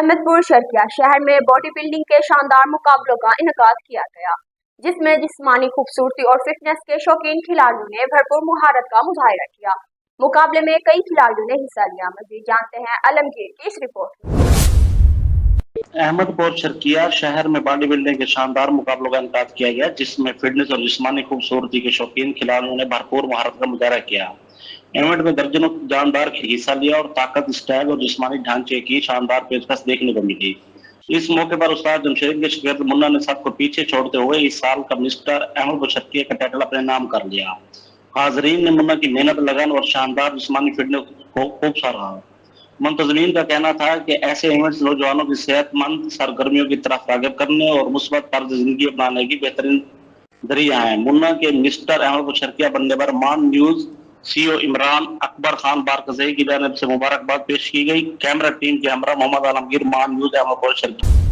अहमदपुर शर्किया शहर में body building के शानदार मुकाबलों का इनेकाद किया गया, जिसमें जिस्मानी खूबसूरती और फिटनेस के शौकीन खिलाड़ियों ने भरपूर मुहारत का मुजाहिरा किया। मुकाबले में कई खिलाड़ियों ने हिस्सा लिया। मजीद जानते हैं आलमगीर की इस रिपोर्ट में। अहमदपुर शर्किया शहर में बॉडी बिल्डिंग के शानदार मुकाबलों का इनेकाद किया गया, जिसमें फिटनेस और जिस्मानी खूबसूरती के शौकीन खिलाड़ियों ने भरपूर महारत का मुजाहरा किया। इवेंट में दर्जनों जानदार हिस्सा लिया और ताकत, स्टाइल और जिस्मानी ढांचे की शानदार पेशकश देखने को मिली। इस मौके पर उस्ताद जमशेद के शागिर्द मुन्ना ने सबको पीछे छोड़ते हुए इस साल का मिस्टर अहमदपुर शर्किया का टाइटल अपने नाम कर लिया। हाजरीन ने मुन्ना की मेहनत, लगन और शानदार जिस्मानी फिटनेस को खूब सराहा। मुंतजमीन का कहना था कि ऐसे इवेंट्स नौजवानों की सेहतमंद सरगर्मियों की तरफ राग़िब करने और मुस्बत तर्ज जिंदगी अपनाने की बेहतरीन जरिया है। मुन्ना के मिस्टर अहमदपुर शर्किया बनने पर मान न्यूज सीईओ इमरान अकबर खान बारकज़ई की जानिब से मुबारकबाद पेश की गई। कैमरा टीम के हमरा मोहम्मद आलमगीर, मान न्यूज अहमदपुर शर्किया।